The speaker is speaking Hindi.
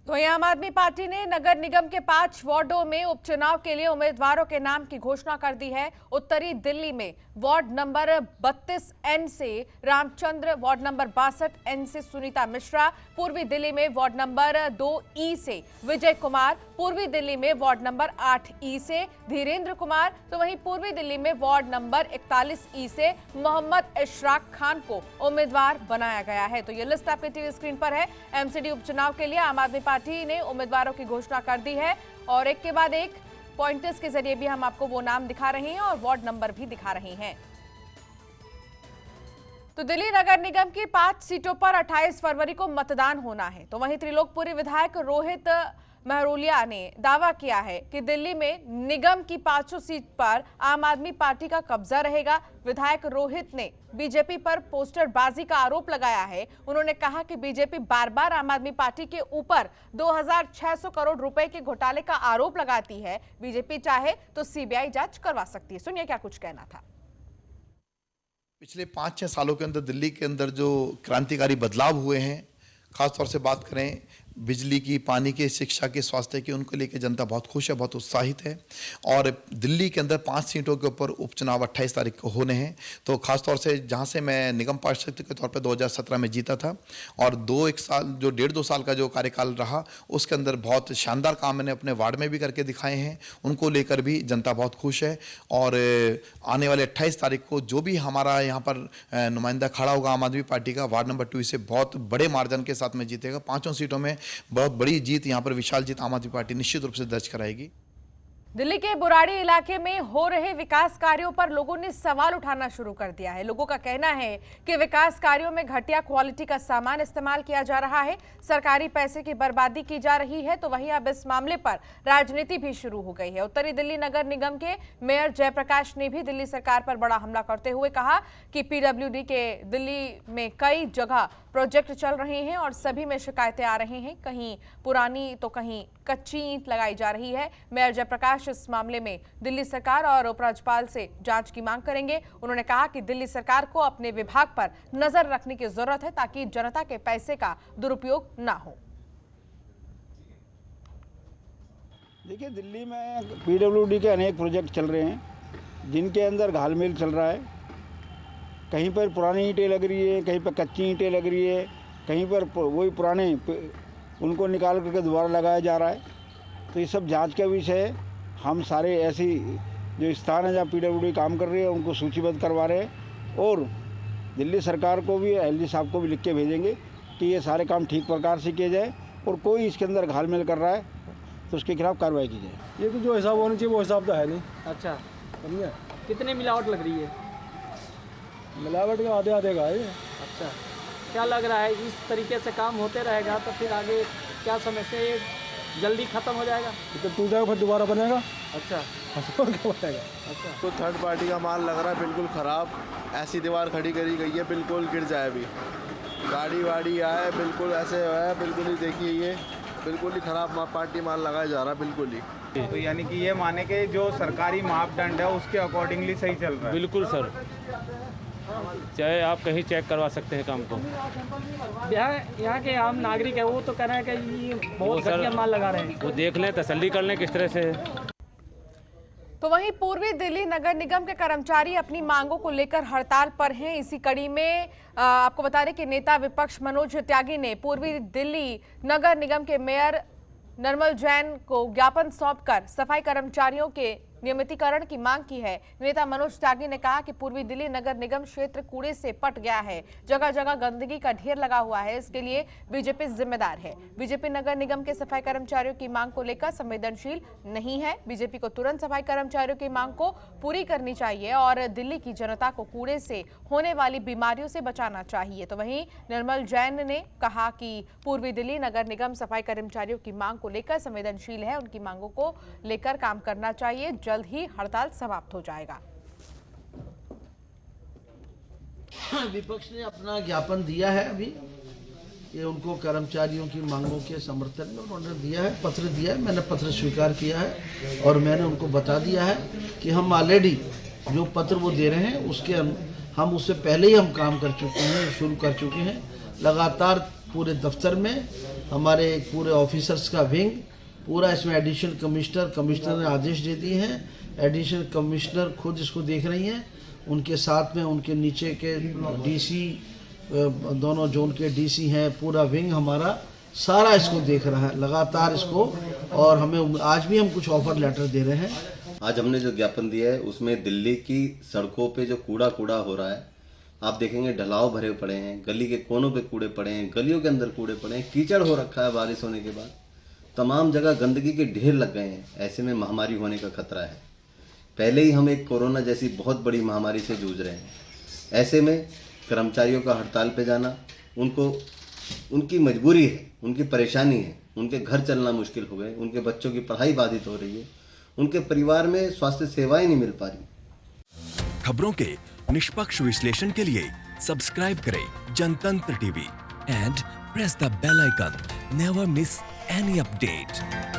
तो वहीं आम आदमी पार्टी ने नगर निगम के 5 वार्डों में उपचुनाव के लिए उम्मीदवारों के नाम की घोषणा कर दी है। उत्तरी दिल्ली में वार्ड नंबर 32N से रामचंद्र, वार्ड नंबर 62N से सुनीता मिश्रा, पूर्वी दिल्ली में वार्ड नंबर 2E से विजय कुमार, पूर्वी दिल्ली में वार्ड नंबर 8E से धीरेन्द्र कुमार, तो वहीं पूर्वी दिल्ली में वार्ड नंबर 41E से मोहम्मद इशराक खान को उम्मीदवार बनाया गया है। तो ये लिस्ट आपके टीवी स्क्रीन पर है। एमसीडी उपचुनाव के लिए आम आदमी पार्टी ने उम्मीदवारों की घोषणा कर दी है और एक के बाद एक पॉइंटर्स के जरिए भी हम आपको वो नाम दिखा रहे हैं और वार्ड नंबर भी दिखा रहे हैं। तो दिल्ली नगर निगम की 5 सीटों पर 28 फरवरी को मतदान होना है। तो वहीं त्रिलोकपुरी विधायक रोहित महरोलिया ने दावा किया है कि दिल्ली में निगम की 500 सीट पर आम आदमी पार्टी का कब्जा रहेगा। विधायक रोहित ने बीजेपी पर पोस्टरबाजी का आरोप लगाया है। उन्होंने कहा कि बीजेपी बार बार आम आदमी पार्टी के ऊपर 2600 करोड़ रुपए के घोटाले का आरोप लगाती है। बीजेपी चाहे तो सीबीआई जांच करवा सकती है। सुनिए क्या कुछ कहना था। पिछले 5-6 सालों के अंदर दिल्ली के अंदर जो क्रांतिकारी बदलाव हुए हैं, खासतौर से बात करें बिजली की, पानी की, शिक्षा की, स्वास्थ्य की, उनको लेकर जनता बहुत खुश है, बहुत उत्साहित है। और दिल्ली के अंदर 5 सीटों के ऊपर उपचुनाव 28 तारीख को होने हैं। तो खासतौर से जहां से मैं निगम पार्षद के तौर पे 2017 में जीता था और 1.5-2 साल का जो कार्यकाल रहा, उसके अंदर बहुत शानदार काम मैंने अपने वार्ड में भी करके दिखाए हैं। उनको लेकर भी जनता बहुत खुश है। और आने वाले 28 तारीख को जो भी हमारा यहाँ पर नुमाइंदा खड़ा होगा आम आदमी पार्टी का, वार्ड नंबर 2 से बहुत बड़े मार्जिन के साथ में जीतेगा। 5 सीटों में बहुत बड़ी जीत, यहाँ पर विशाल जीत आम आदमी पार्टी निश्चित रूप से दर्ज कराएगी। दिल्ली के बुराड़ी इलाके में हो रहे विकास कार्यों पर लोगों ने सवाल उठाना शुरू कर दिया है। लोगों का कहना है कि विकास कार्यों में घटिया क्वालिटी का सामान इस्तेमाल किया जा रहा है, सरकारी पैसे की बर्बादी की जा रही है। तो वहीं अब इस मामले पर राजनीति भी शुरू हो गई है। उत्तरी दिल्ली नगर निगम के मेयर जयप्रकाश ने भी दिल्ली सरकार पर बड़ा हमला करते हुए कहा कि पीडब्ल्यूडी के दिल्ली में कई जगह प्रोजेक्ट चल रहे हैं और सभी में शिकायतें आ रही हैं, कहीं पुरानी तो कहीं कच्ची ईंट लगाई जा रही है। मेयर जयप्रकाश इस मामले में दिल्ली सरकार और उपराज्यपाल से जांच की मांग करेंगे। उन्होंने कहा कि दिल्ली सरकार को अपने विभाग पर नजर रखने की जरूरत है ताकि जनता के पैसे का दुरुपयोग ना हो। देखिए, दिल्ली में पीडब्ल्यूडी के अनेक प्रोजेक्ट चल रहे हैं जिनके अंदर घालमेल चल रहा है। कहीं पर पुरानी ईंटें लग रही है, कहीं पर कच्ची ईंटें लग रही है, कहीं पर वही पुराने उनको निकाल करके दोबारा लगाया जा रहा है। तो ये सब जांच का विषय है। हम सारे ऐसी जो स्थान है जहाँ पीडब्ल्यूडी काम कर रही है उनको सूचीबद्ध करवा रहे हैं और दिल्ली सरकार को भी, एलजी साहब को भी लिख के भेजेंगे कि ये सारे काम ठीक प्रकार से किए जाए और कोई इसके अंदर घालमेल कर रहा है तो उसके खिलाफ कार्रवाई की जाए। ये तो जो हिसाब होना चाहिए वो हिसाब तो है नहीं। अच्छा, समझे? कितने मिलावट लग रही है? मिलावट का आधे का है। अच्छा, क्या लग रहा है इस तरीके से काम होते रहेगा तो फिर आगे क्या समस्या, ये जल्दी खत्म हो जाएगा? तो टूट जाएगा फिर दोबारा बनेगा। अच्छा, बनेगा। अच्छा, तो थर्ड पार्टी का माल लग रहा है बिल्कुल ख़राब। ऐसी दीवार खड़ी करी गई है, बिल्कुल गिर जाए अभी। गाड़ी वाड़ी आए बिल्कुल ऐसे है, बिल्कुल ही देखिए ये बिल्कुल ही ख़राब पार्टी माल लगाया जा रहा है बिल्कुल ही। तो यानी कि ये माने कि जो सरकारी मापदंड है उसके अकॉर्डिंगली सही चल रहा है। बिल्कुल सर, चाहे आप कहीं चेक करवा सकते हैं काम को। यहाँ के आम नागरिक है वो तो कह रहे हैं कि ये बहुत घटिया माल लगा रहे हैं। वो देख लें, तसल्ली कर लें किस तरह से। तो वहीं पूर्वी दिल्ली नगर निगम के कर्मचारी अपनी मांगों को लेकर हड़ताल पर हैं। इसी कड़ी में आपको बता दें कि नेता विपक्ष मनोज त्यागी ने पूर्वी दिल्ली नगर निगम के मेयर निर्मल जैन को ज्ञापन सौंपकर सफाई कर्मचारियों के नियमितीकरण की मांग की है। नेता मनोज त्यागी ने कहा कि पूर्वी दिल्ली नगर निगम क्षेत्र कूड़े से पट गया है, जगह जगह गंदगी का ढेर लगा हुआ है, इसके लिए बीजेपी जिम्मेदार है। बीजेपी नगर निगम के सफाई कर्मचारियों की मांग को लेकर संवेदनशील नहीं है। बीजेपी को तुरंत सफाई कर्मचारियों की मांग को पूरी करनी चाहिए और दिल्ली की जनता को कूड़े से होने वाली बीमारियों से बचाना चाहिए। तो वहीं निर्मल जैन ने कहा कि पूर्वी दिल्ली नगर निगम सफाई कर्मचारियों की मांग को लेकर संवेदनशील है, उनकी मांगों को लेकर काम करना चाहिए। जल्द ही हड़ताल समाप्त हो जाएगा। विपक्ष ने अपना ज्ञापन दिया है, अभी ये उनको कर्मचारियों की मांगों के समर्थन में उन्होंने दिया है, पत्र दिया है। मैंने पत्र स्वीकार किया है और मैंने उनको बता दिया है कि हम ऑलरेडी जो पत्र वो दे रहे हैं उसके हम उससे पहले ही हम काम कर चुके हैं, शुरू कर चुके हैं। लगातार पूरे दफ्तर में हमारे पूरे ऑफिसर्स का विंग पूरा, इसमें एडिशनल कमिश्नर ने आदेश दे दिए हैं। एडिशनल कमिश्नर खुद इसको देख रही हैं, उनके साथ में उनके नीचे के डीसी, दोनों जोन के डीसी हैं, पूरा विंग हमारा सारा इसको देख रहा है लगातार इसको। और हमें आज भी हम कुछ ऑफर लेटर दे रहे हैं। आज हमने जो ज्ञापन दिया है उसमें दिल्ली की सड़कों पे जो कूड़ा हो रहा है, आप देखेंगे ढलाव भरे पड़े हैं, गली के कोनों पे कूड़े पड़े हैं, गलियों के अंदर कूड़े पड़े हैं, कीचड़ हो रखा है बारिश होने के बाद, तमाम जगह गंदगी के ढेर लग गए हैं। ऐसे में महामारी होने का खतरा है। पहले ही हम एक कोरोना जैसी बहुत बड़ी महामारी से जूझ रहे हैं। ऐसे में कर्मचारियों का हड़ताल पे जाना उनकी मजबूरी है, उनकी परेशानी है। उनके घर चलना मुश्किल हो गए, उनके बच्चों की पढ़ाई बाधित हो रही है, उनके परिवार में स्वास्थ्य सेवाएं नहीं मिल पा रही। खबरों के निष्पक्ष विश्लेषण के लिए सब्सक्राइब करें Jantantra TV and press the bell icon. Never miss any update.